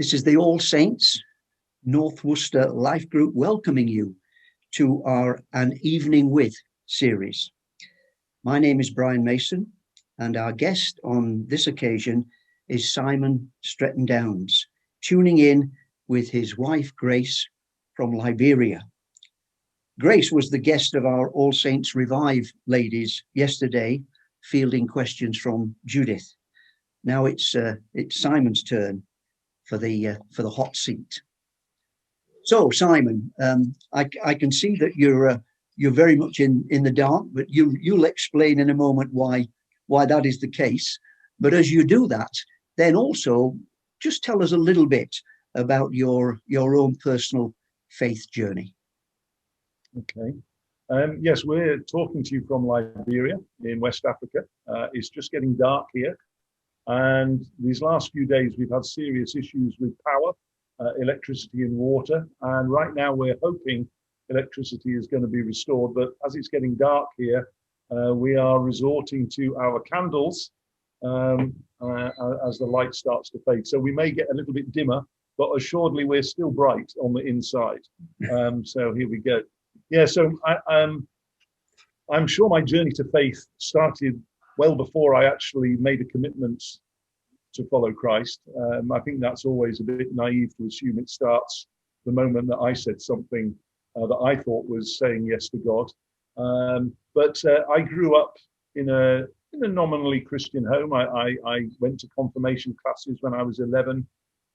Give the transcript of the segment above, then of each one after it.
This is the All Saints North Worcester Life Group welcoming you to our An Evening With series. My name is Brian Mason, and our guest on this occasion is Simon-Stretton Downes, tuning in with his wife Grace from Liberia. Grace was the guest of our All Saints Revive ladies yesterday, fielding questions from Judith. Now it's Simon's turn for the hot seat. So Simon, I can see that you're very much in the dark, but you'll explain in a moment why that is the case. But as you do that, then also just tell us a little bit about your own personal faith journey. Okay. Yes, we're talking to you from Liberia in West Africa. It's just getting dark here. And these last few days, we've had serious issues with power, electricity and water. And right now we're hoping electricity is going to be restored. But as it's getting dark here, we are resorting to our candles as the light starts to fade. So we may get a little bit dimmer, but assuredly we're still bright on the inside. So here we go. Yeah, so I'm sure my journey to faith started well before I actually made a commitment to follow Christ. I think that's always a bit naive to assume it starts the moment that I said something that I thought was saying yes to God. But I grew up in a nominally Christian home. I went to confirmation classes when I was 11,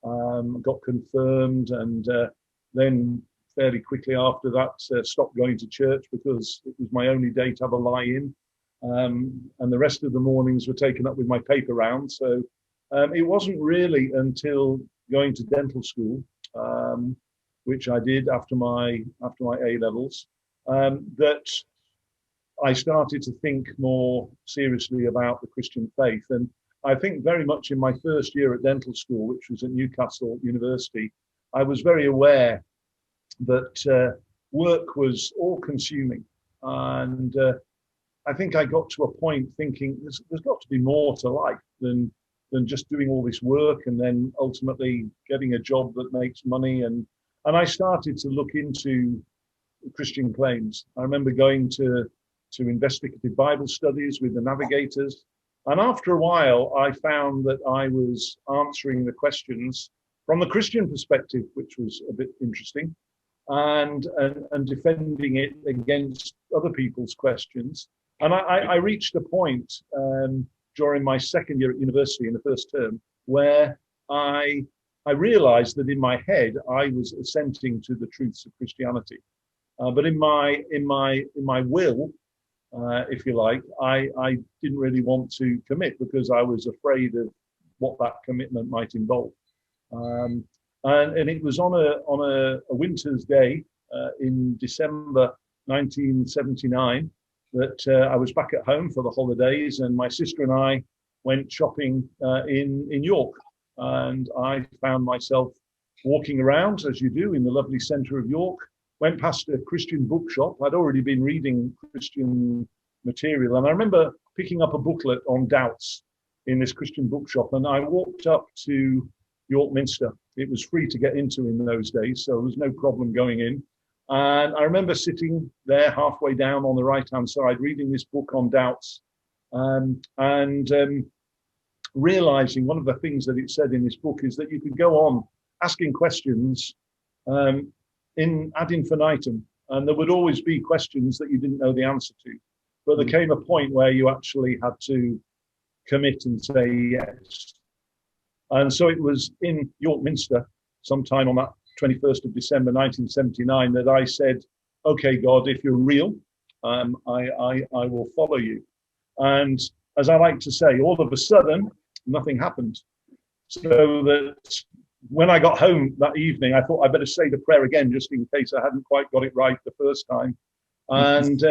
got confirmed, and then fairly quickly after that stopped going to church because it was my only day to have a lie-in. And the rest of the mornings were taken up with my paper round. So it wasn't really until going to dental school, which I did after my A-levels, that I started to think more seriously about the Christian faith. And I think very much in my first year at dental school, which was at Newcastle University, I was very aware that work was all-consuming. And I think I got to a point thinking there's got to be more to life than just doing all this work and then ultimately getting a job that makes money. And I started to look into Christian claims. I remember going to investigative Bible studies with the navigators. And after a while, I found that I was answering the questions from the Christian perspective, which was a bit interesting, and defending it against other people's questions. And I reached a point during my second year at university in the first term where I realized that in my head I was assenting to the truths of Christianity, but in my will, if you like, I didn't really want to commit because I was afraid of what that commitment might involve. And it was on a winter's day in December 1979 that I was back at home for the holidays, and my sister and I went shopping in York. And I found myself walking around, as you do, in the lovely centre of York, went past a Christian bookshop. I'd already been reading Christian material, and I remember picking up a booklet on doubts in this Christian bookshop, and I walked up to York Minster. It was free to get into in those days, so there was no problem going in. And I remember sitting there halfway down on the right-hand side, reading this book on doubts, and realizing one of the things that it said in this book is that you could go on asking questions in ad infinitum, and there would always be questions that you didn't know the answer to. But there came a point where you actually had to commit and say yes. And so it was in York Minster, sometime on that 21st of December 1979, that I said, okay, God, if you're real, I will follow you. And as I like to say, all of a sudden, nothing happened. So that when I got home that evening, I thought I'd better say the prayer again, just in case I hadn't quite got it right the first time. And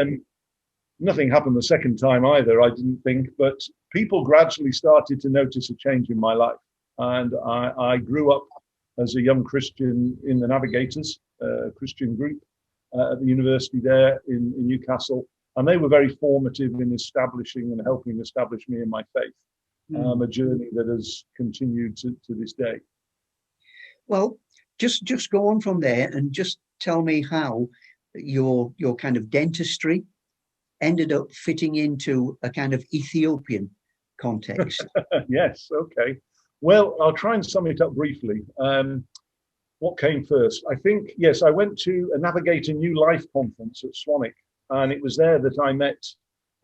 nothing happened the second time either, I didn't think. But people gradually started to notice a change in my life. And I grew up as a young Christian in the Navigators, Christian group at the university there in Newcastle. And they were very formative in establishing and helping establish me in my faith, a journey that has continued to this day. Well, just go on from there and just tell me how your kind of dentistry ended up fitting into a kind of Ethiopian context. Yes, okay. Well, I'll try and sum it up briefly. What came first? I think, yes, I went to a Navigate a New Life conference at Swanwick, and it was there that I met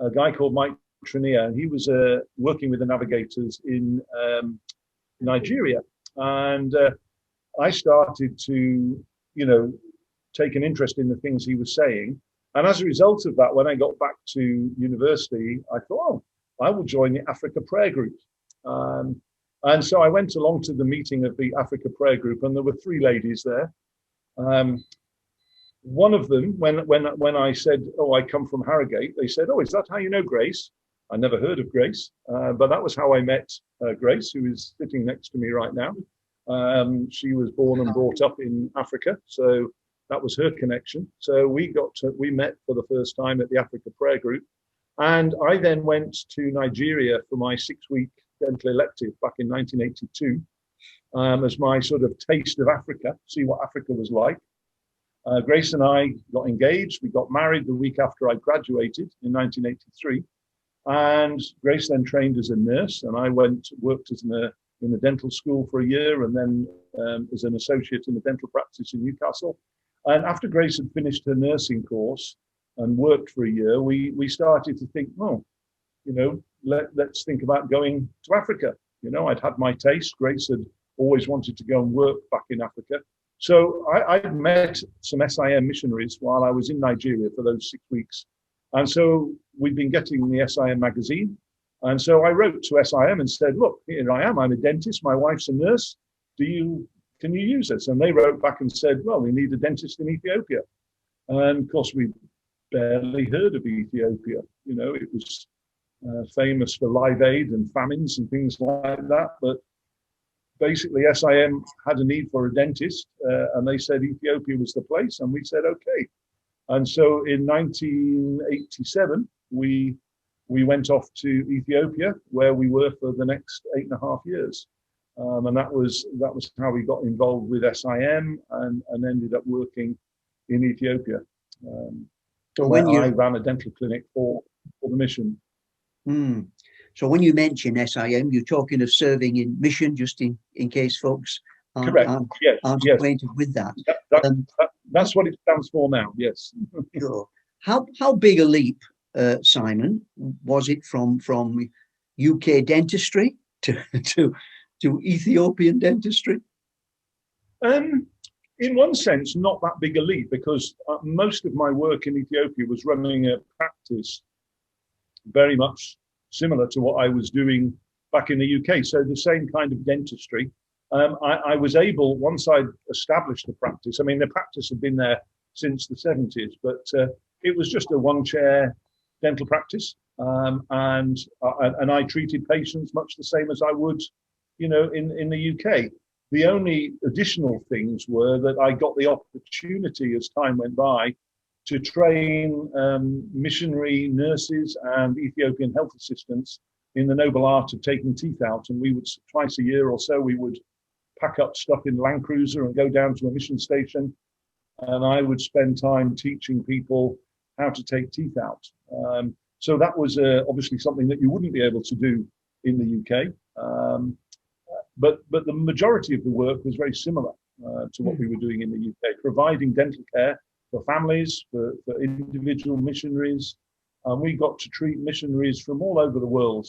a guy called Mike Trinier, and he was working with the navigators in Nigeria. And I started to, take an interest in the things he was saying. And as a result of that, when I got back to university, I thought, oh, I will join the Africa Prayer Group. And so I went along to the meeting of the Africa Prayer Group, and there were three ladies there. One of them, when I said, oh, I come from Harrogate, they said, oh, is that how you know Grace? I never heard of Grace, but that was how I met Grace, who is sitting next to me right now. She was born and brought up in Africa, so that was her connection. So we met for the first time at the Africa Prayer Group. And I then went to Nigeria for my 6-week dental elective back in 1982 as my sort of taste of Africa, see what Africa was like. Grace and I got engaged. We got married the week after I graduated in 1983. And Grace then trained as a nurse, and I worked in the dental school for a year, and then as an associate in the dental practice in Newcastle. And after Grace had finished her nursing course and worked for a year, we started to think, oh, let's think about going to Africa. I'd had my taste. Grace had always wanted to go and work back in Africa. So I met some SIM missionaries while I was in Nigeria for those 6 weeks. And so we'd been getting the SIM magazine. And so I wrote to SIM and said, look, here I am. I'm a dentist. My wife's a nurse. Can you use us? And they wrote back and said, well, we need a dentist in Ethiopia. And of course, we barely heard of Ethiopia. It was famous for Live Aid and famines and things like that. But basically, SIM had a need for a dentist, and they said Ethiopia was the place. And we said, okay. And so in 1987, we went off to Ethiopia, where we were for the next 8.5 years. And that was how we got involved with SIM and ended up working in Ethiopia. So when I ran a dental clinic for the mission. Mm. So when you mention SIM, you're talking of serving in mission, just in case folks aren't acquainted with that. That's what it stands for now, yes. Sure. How big a leap, Simon, was it from UK dentistry to Ethiopian dentistry? In one sense, not that big a leap, because most of my work in Ethiopia was running a practice very much similar to what I was doing back in the UK. So the same kind of dentistry. I was able, once I established the practice, the practice had been there since the 70s, but it was just a one-chair dental practice. And I treated patients much the same as I would, in the UK. The only additional things were that I got the opportunity as time went by to train missionary nurses and Ethiopian health assistants in the noble art of taking teeth out. And we would, twice a year or so, we would pack up stuff in Land Cruiser and go down to a mission station. And I would spend time teaching people how to take teeth out. So that was obviously something that you wouldn't be able to do in the UK. But the majority of the work was very similar to what we were doing in the UK, providing dental care for families, for individual missionaries. We got to treat missionaries from all over the world: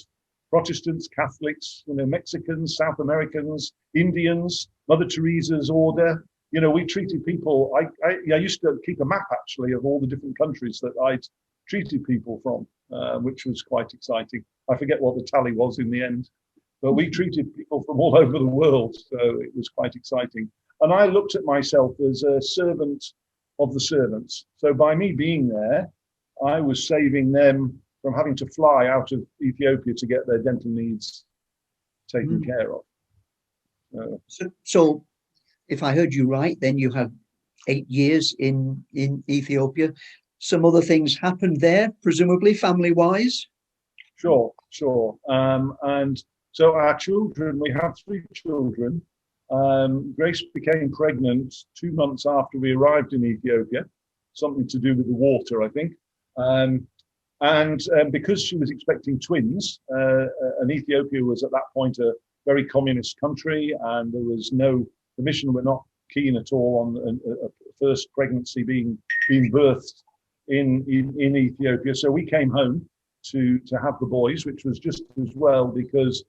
Protestants, Catholics, Mexicans, South Americans, Indians, Mother Teresa's order. We treated people. I used to keep a map actually of all the different countries that I'd treated people from, which was quite exciting. I forget what the tally was in the end, but we treated people from all over the world, so it was quite exciting. And I looked at myself as a servant of the servants. So by me being there, I was saving them from having to fly out of Ethiopia to get their dental needs taken care of. So if I heard you right, then you had 8 years in Ethiopia. Some other things happened there, presumably family-wise? Sure. And so our children, we have 3 children. Grace became pregnant 2 months after we arrived in Ethiopia, something to do with the water, I think. And because she was expecting twins, and Ethiopia was at that point a very communist country, and the mission were not keen at all on a first pregnancy being birthed in Ethiopia. So we came home to have the boys, which was just as well because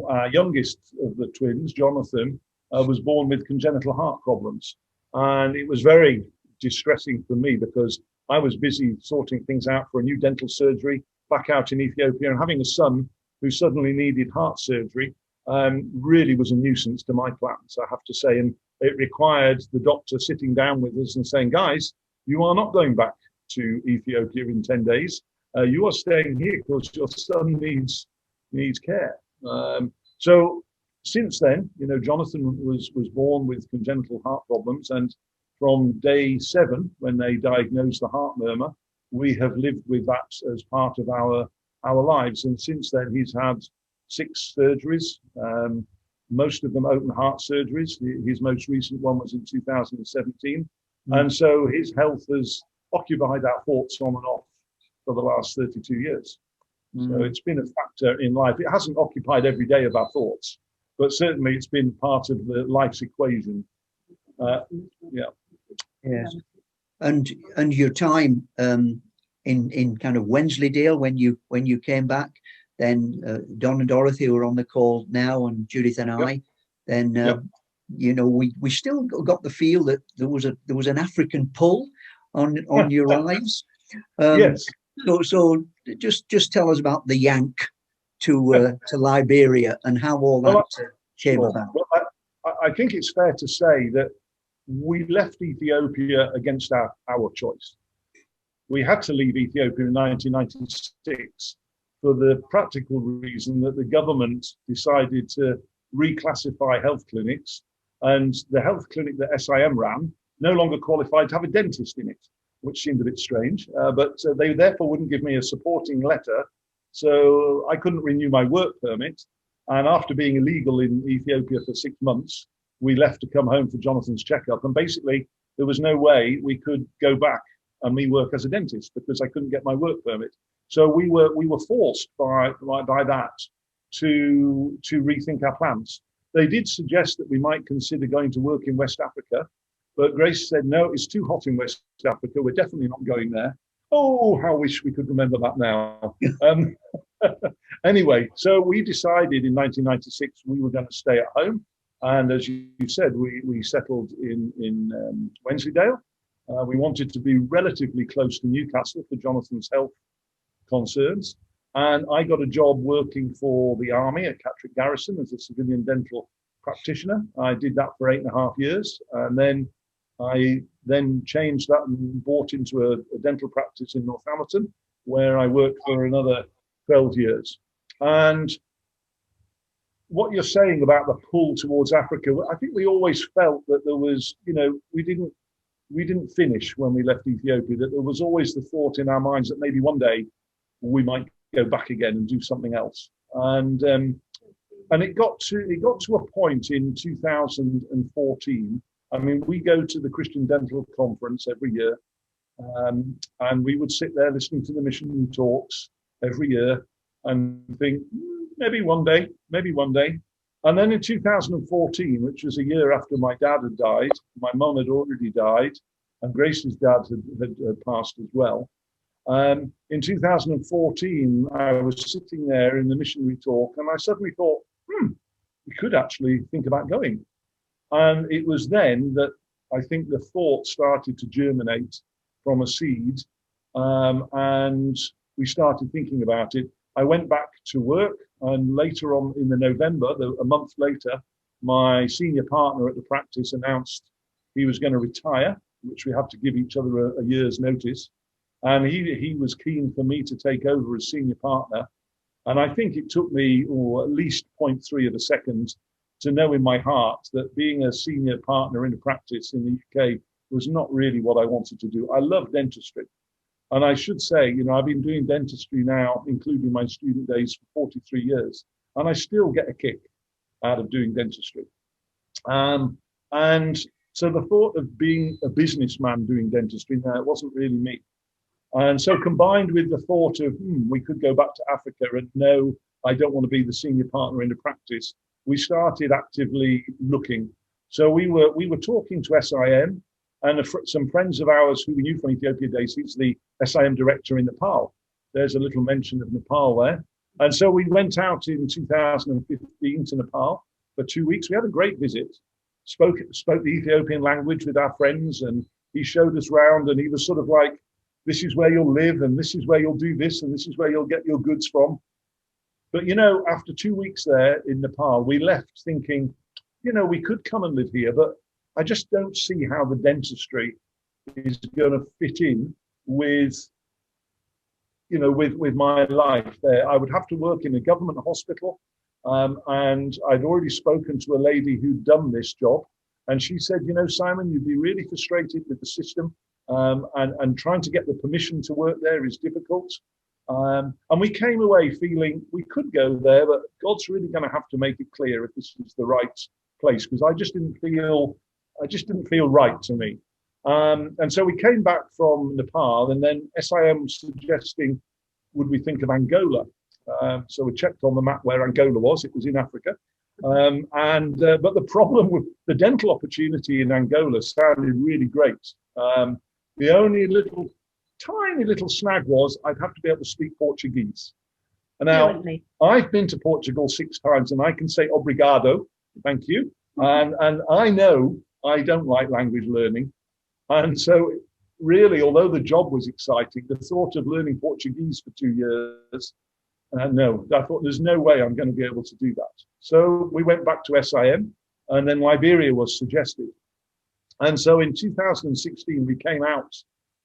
our youngest of the twins, Jonathan, was born with congenital heart problems. And it was very distressing for me because I was busy sorting things out for a new dental surgery back out in Ethiopia, and having a son who suddenly needed heart surgery really was a nuisance to my plans, I have to say. And it required the doctor sitting down with us and saying, guys, you are not going back to Ethiopia in 10 days. You are staying here because your son needs care. So since then, Jonathan was born with congenital heart problems, and from day 7, when they diagnosed the heart murmur, we have lived with that as part of our lives. And since then, he's had 6 surgeries, most of them open heart surgeries. His most recent one was in 2017. And so his health has occupied our thoughts on and off for the last 32 years. So it's been a factor in life. It hasn't occupied every day of our thoughts, but certainly it's been part of the life's equation. Yes. And your time in kind of Wensleydale when you came back, then Don and Dorothy who are on the call now, and Judith and I, then we still got the feel that there was an African pull on your lives. Yes. So just tell us about the yank to Liberia and how all that came about. Well, I think it's fair to say that we left Ethiopia against our choice. We had to leave Ethiopia in 1996 for the practical reason that the government decided to reclassify health clinics, and the health clinic that SIM ran no longer qualified to have a dentist in it, which seemed a bit strange, but they therefore wouldn't give me a supporting letter, so I couldn't renew my work permit. And after being illegal in Ethiopia for 6 months, we left to come home for Jonathan's checkup, and basically there was no way we could go back and me work as a dentist because I couldn't get my work permit. So we were forced by that to rethink our plans. They did suggest that we might consider going to work in West Africa, but Grace said, no, it's too hot in West Africa. We're definitely not going there. Oh, how I wish we could remember that now. Anyway, so we decided in 1996 we were going to stay at home. And as you said, we settled in Wensleydale. We wanted to be relatively close to Newcastle for Jonathan's health concerns. And I got a job working for the Army at Catterick Garrison as a civilian dental practitioner. I did that for 8.5 years. And then I changed that and bought into a dental practice in Northampton, where I worked for another 12 years. And what you're saying about the pull towards Africa, I think we always felt that there was, we didn't finish when we left Ethiopia, that there was always the thought in our minds that maybe one day we might go back again and do something else. And it got to a point in 2014. I mean, we go to the Christian Dental Conference every year, and we would sit there listening to the mission talks every year and think, maybe one day. And then in 2014, which was a year after my dad had died, my mum had already died, and Grace's dad had passed as well. In 2014, I was sitting there in the missionary talk, and I suddenly thought, we could actually think about going. And it was then that I think the thought started to germinate from a seed, and we started thinking about it. I went back to work, and later on in the November, a month later, my senior partner at the practice announced he was going to retire, which we had to give each other a year's notice. And he was keen for me to take over as senior partner. And I think it took me at least 0.3 of a second to know in my heart that being a senior partner in a practice in the UK was not really what I wanted to do. I love dentistry. And I should say, I've been doing dentistry now, including my student days, for 43 years. And I still get a kick out of doing dentistry. And so the thought of being a businessman doing dentistry, no, it wasn't really me. And so combined with the thought of, we could go back to Africa, and no, I don't want to be the senior partner in the practice, we started actively looking. So we were talking to SIM, and some friends of ours who we knew from Ethiopia days. He's the SIM director in Nepal. There's a little mention of Nepal there. And so we went out in 2015 to Nepal for 2 weeks. We had a great visit. Spoke the Ethiopian language with our friends, and he showed us around, and he was sort of like, this is where you'll live, and this is where you'll do this, and this is where you'll get your goods from. But, after 2 weeks there in Nepal, we left thinking, we could come and live here, but I just don't see how the dentistry is going to fit in with, with my life there. I would have to work in a government hospital. And I'd already spoken to a lady who'd done this job. And she said, Simon, you'd be really frustrated with the system. And trying to get the permission to work there is difficult. And we came away feeling we could go there, but God's really going to have to make it clear if this is the right place, because I just didn't feel right to me. And so we came back from Nepal, and then SIM was suggesting, would we think of Angola? So we checked on the map where Angola was. It was in Africa. But the problem with the dental opportunity in Angola sounded really great. The only tiny little snag was I'd have to be able to speak Portuguese. And now I've been to Portugal 6 times, and I can say obrigado, thank you. And I know I don't like language learning. And so really, although the job was exciting, the thought of learning Portuguese for 2 years, no, I thought there's no way I'm going to be able to do that. So we went back to SIM, and then Liberia was suggested. And so in 2016, we came out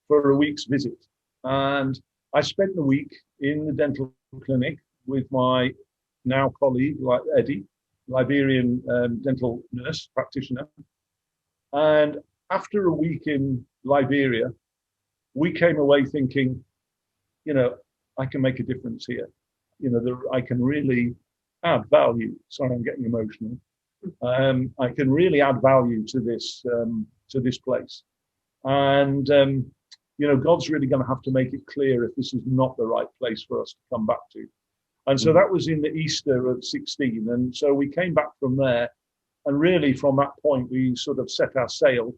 for a week's visit. And I spent the week in the dental clinic with my now colleague, Eddie, Liberian dental nurse practitioner. And after a week in Liberia, we came away thinking, I can make a difference here. I can really add value. Sorry, I'm getting emotional. I can really add value to this place. And, God's really going to have to make it clear if this is not the right place for us to come back to. And so that was in the Easter of 16. And so we came back from there. And really from that point, we sort of set our sail,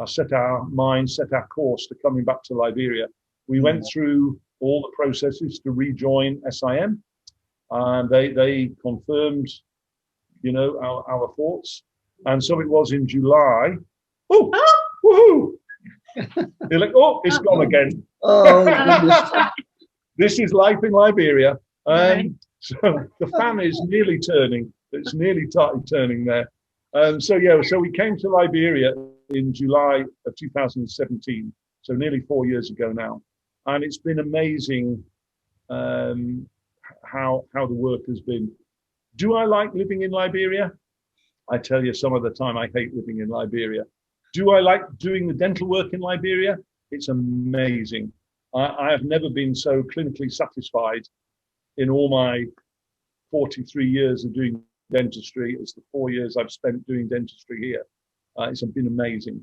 set our mind, set our course to coming back to Liberia. We went through all the processes to rejoin SIM, and they confirmed, our thoughts. And so it was in July. Oh, woohoo! You're like, it's gone again. Oh, goodness. This is life in Liberia. So the fan is nearly turning. It's nearly turning there. So we came to Liberia in July of 2017. So nearly 4 years ago now. And it's been amazing how the work has been. Do I like living in Liberia? I tell you, some of the time I hate living in Liberia. Do I like doing the dental work in Liberia? It's amazing. I have never been so clinically satisfied in all my 43 years of doing dentistry as the 4 years I've spent doing dentistry here. It's been amazing.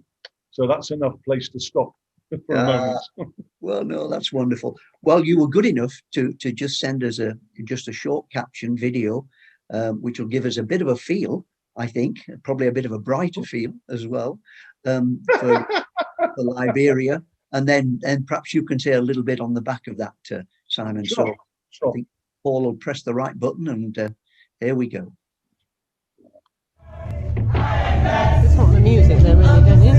So that's enough place to stop for a moment. Well, no, that's wonderful. Well, you were good enough to just send us just a short caption video, which will give us a bit of a feel, I think, probably a bit of a brighter feel as well for Liberia. And then perhaps you can say a little bit on the back of that, Simon. Sure. I think Paul will press the right button, and here we go. Just want the music there, really, don't you?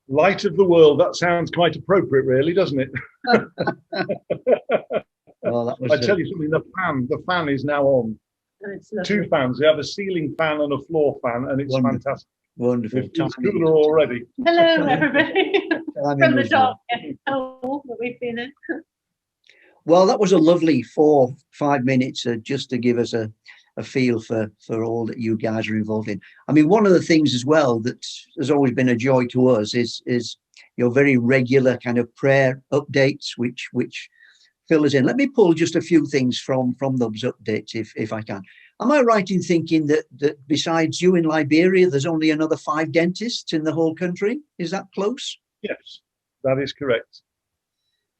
Light of the world, that sounds quite appropriate, really, doesn't it? Well, that I was tell you something, the fan is now on. And it's Two lovely. fans. They have a ceiling fan and a floor fan, and it's wonderful. fantastic. Wonderful. It's cooler already. Hello, everybody. Timing From the was dark hole that we've been in. Well, that was a lovely 4-5 minutes just to give us a feel for all that you guys are involved in. I mean, one of the things as well that has always been a joy to us is your very regular kind of prayer updates, which fill us in. Let me pull just a few things from those updates, if I can. Am I right in thinking that besides you in Liberia, there's only another 5 dentists in the whole country? Is that close? Yes, that is correct.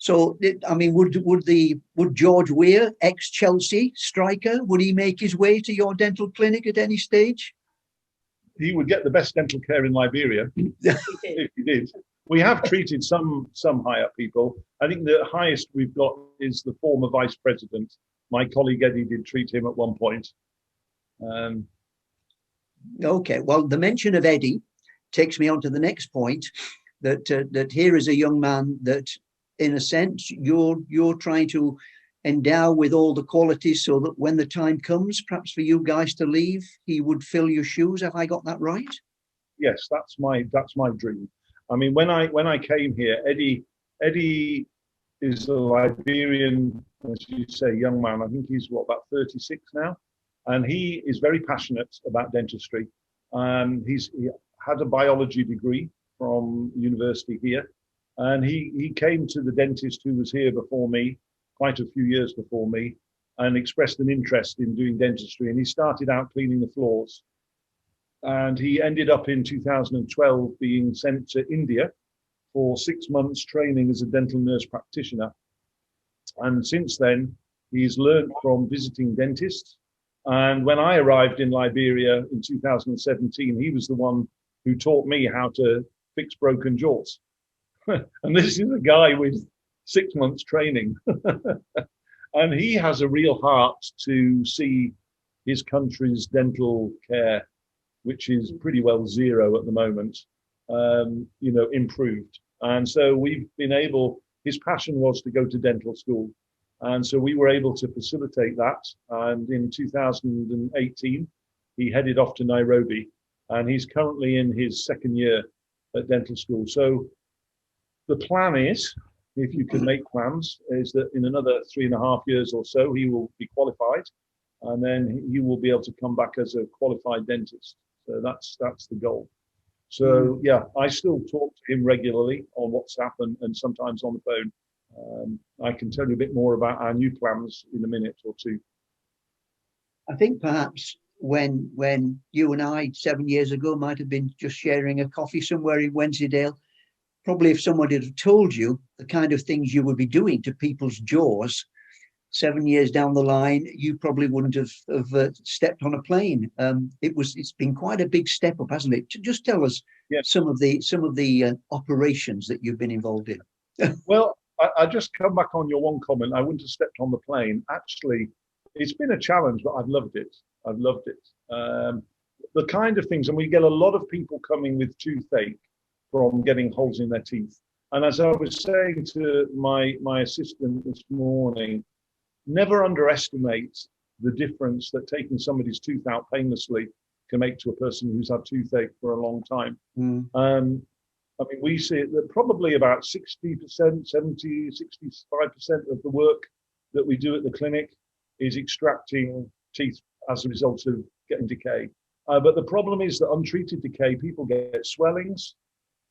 So, I mean, would George Weir, ex-Chelsea striker, would he make his way to your dental clinic at any stage? He would get the best dental care in Liberia if he did. We have treated some high-up people. I think the highest we've got is the former vice president. My colleague Eddie did treat him at one point. Okay, well, the mention of Eddie takes me on to the next point, that here is a young man that, in a sense, you're trying to endow with all the qualities so that when the time comes, perhaps for you guys to leave, he would fill your shoes. Have I got that right? Yes, that's my dream. I mean, when I came here, Eddie is a Liberian, as you say, young man. I think he's about 36 now, and he is very passionate about dentistry. He had a biology degree from university here, and he came to the dentist who was here before me, quite a few years before me, and expressed an interest in doing dentistry. And he started out cleaning the floors. And he ended up in 2012 being sent to India for 6 months training as a dental nurse practitioner. And since then, he's learned from visiting dentists. And when I arrived in Liberia in 2017, he was the one who taught me how to fix broken jaws. And this is a guy with 6 months training. And he has a real heart to see his country's dental care, which is pretty well zero at the moment, improved. And so we've been able, his passion was to go to dental school. And so we were able to facilitate that. And in 2018, he headed off to Nairobi, and he's currently in his 2nd year at dental school. So the plan is, if you can make plans, is that in another 3.5 years or so, he will be qualified, and then he will be able to come back as a qualified dentist. So that's the goal. So yeah, I still talk to him regularly on WhatsApp and sometimes on the phone. I can tell you a bit more about our new plans in a minute or two. I think perhaps when you and I 7 years ago might have been just sharing a coffee somewhere in Wensleydale, probably if somebody had told you the kind of things you would be doing to people's jaws 7 years down the line, you probably wouldn't have stepped on a plane. It's been quite a big step up, hasn't it? Just tell us some of the operations that you've been involved in. Well, I just come back on your one comment. I wouldn't have stepped on the plane. Actually, it's been a challenge, but I've loved it. The kind of things, and we get a lot of people coming with toothache from getting holes in their teeth. And as I was saying to my assistant this morning, never underestimate the difference that taking somebody's tooth out painlessly can make to a person who's had toothache for a long time. I mean, we see it that probably about 60%, 70, 65% of the work that we do at the clinic is extracting teeth as a result of getting decay. But the problem is that untreated decay, people get swellings,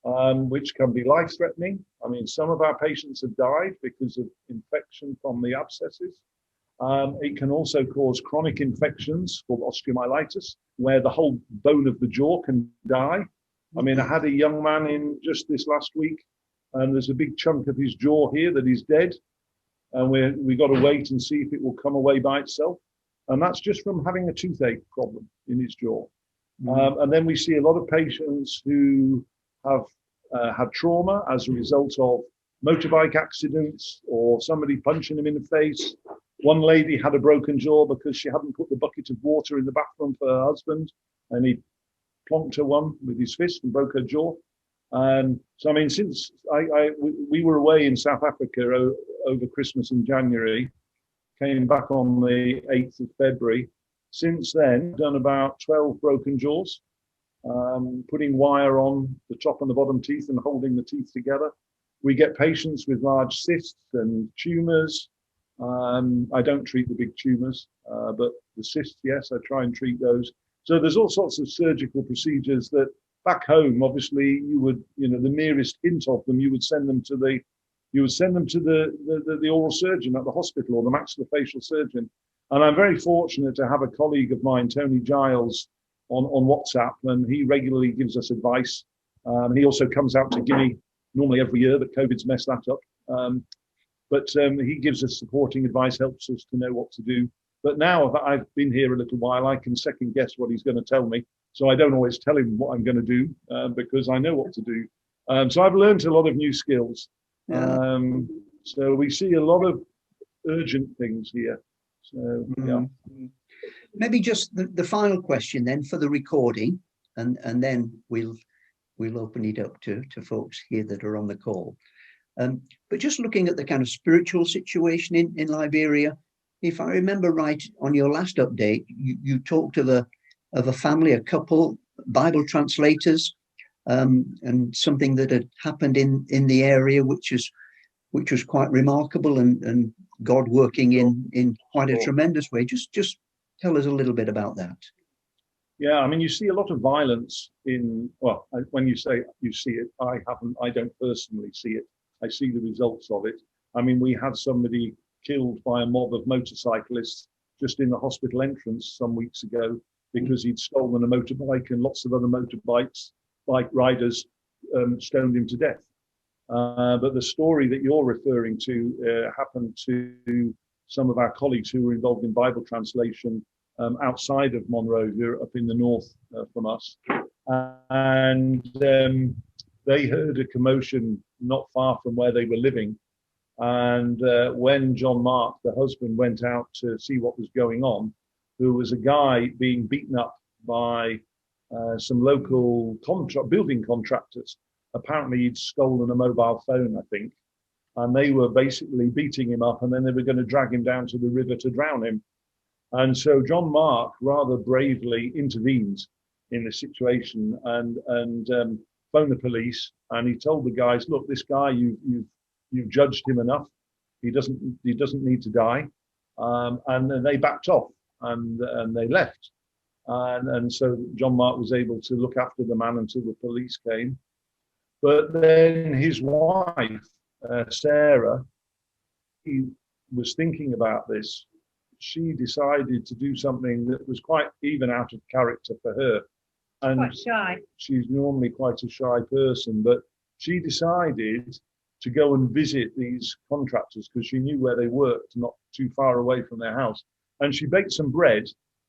which can be life-threatening. I mean, some of our patients have died because of infection from the abscesses. It can also cause chronic infections called osteomyelitis, where the whole bone of the jaw can die. I mean, I had a young man in just this last week, and there's a big chunk of his jaw here that is dead. And we got to wait and see if it will come away by itself. And that's just from having a toothache problem in his jaw. And then we see a lot of patients who have had trauma as a result of motorbike accidents or somebody punching them in the face. One lady had a broken jaw because she hadn't put the bucket of water in the bathroom for her husband, and he plonked her one with his fist and broke her jaw. So I mean, since we were away in South Africa over Christmas in January, came back on the 8th of February. Since then, done about 12 broken jaws, putting wire on the top and the bottom teeth and holding the teeth together. We get patients with large cysts and tumours. I don't treat the big tumours, but the cysts, yes, I try and treat those. So there's all sorts of surgical procedures that back home, obviously, you would, the merest hint of them, you would send them to the oral surgeon at the hospital or the maxillofacial surgeon. And I'm very fortunate to have a colleague of mine, Tony Giles, on WhatsApp, and he regularly gives us advice. He also comes out to Guinea normally every year, but COVID's messed that up. But he gives us supporting advice, helps us to know what to do. But now that I've been here a little while, I can second guess what he's going to tell me. So I don't always tell him what I'm going to do because I know what to do. So I've learned a lot of new skills. Yeah. So we see a lot of urgent things here. So yeah. Maybe just the final question then for the recording, and then we'll open it up to folks here that are on the call. But just looking at the kind of spiritual situation in Liberia, if I remember right, on your last update, you talked of a family, a couple, Bible translators, and something that had happened in the area, which was quite remarkable, and God working in quite a tremendous way. Just tell us a little bit about that. Yeah, I mean, you see a lot of violence when you say you see it, I don't personally see it. I see the results of it. I mean, we had somebody killed by a mob of motorcyclists just in the hospital entrance some weeks ago because he'd stolen a motorbike, and lots of other bike riders stoned him to death. But the story that you're referring to happened to some of our colleagues who were involved in Bible translation outside of Monrovia, up in the north from us. And they heard a commotion not far from where they were living. And when John Mark, the husband, went out to see what was going on, there was a guy being beaten up by some local building contractors. Apparently he'd stolen a mobile phone, I think, and they were basically beating him up, and then they were going to drag him down to the river to drown him. And so John Mark rather bravely intervenes in the situation and phoned the police, and he told the guys, look, this guy, you've judged him enough. He doesn't need to die. And then they backed off and they left. And so John Mark was able to look after the man until the police came. But then his wife, Sarah, he was thinking about this. She decided to do something that was quite even out of character for her. And quite shy. She's normally quite a shy person, but she decided to go and visit these contractors because she knew where they worked, not too far away from their house. And she baked some bread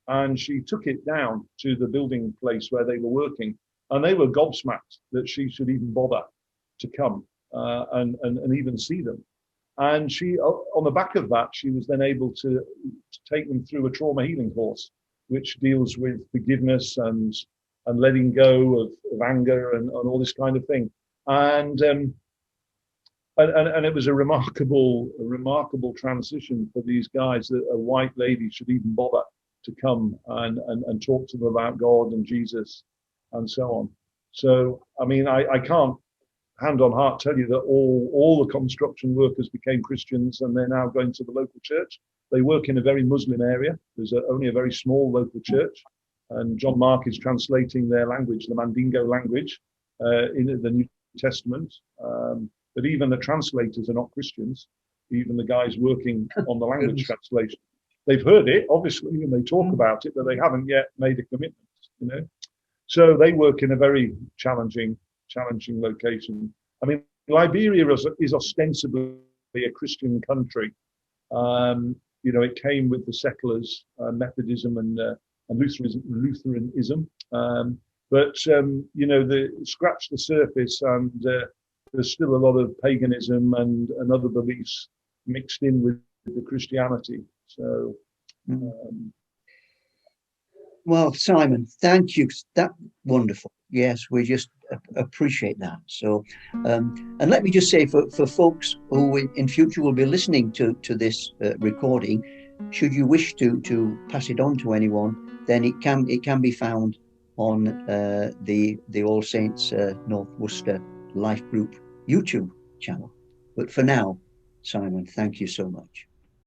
and she took it down to the building place where they were working. And they were gobsmacked that she should even bother to come and even see them. And she, on the back of that, she was then able to take them through a trauma healing course, which deals with forgiveness and letting go of anger and all this kind of thing. And it was a remarkable transition for these guys that a white lady should even bother to come and talk to them about God and Jesus and so on. So, I mean, I can't hand on heart tell you that all the construction workers became Christians and they're now going to the local church. They work in a very Muslim area. There's only a very small local church. And John Mark is translating their language, the Mandingo language, in the New Testament. But even the translators are not Christians, even the guys working on the language translation. They've heard it, obviously, and they talk about it, but they haven't yet made a commitment, So they work in a very challenging location. I mean, Liberia is ostensibly a Christian country. It came with the settlers, Methodism and Lutheranism. But scratch the surface, and there's still a lot of paganism and other beliefs mixed in with the Christianity. So. Well, Simon, thank you. That's wonderful. Yes, we just appreciate that. So, and let me just say for folks who in future will be listening to this recording, should you wish to pass it on to anyone, then it can be found on the All Saints North Worcester Life Group YouTube channel. But for now, Simon, thank you so much.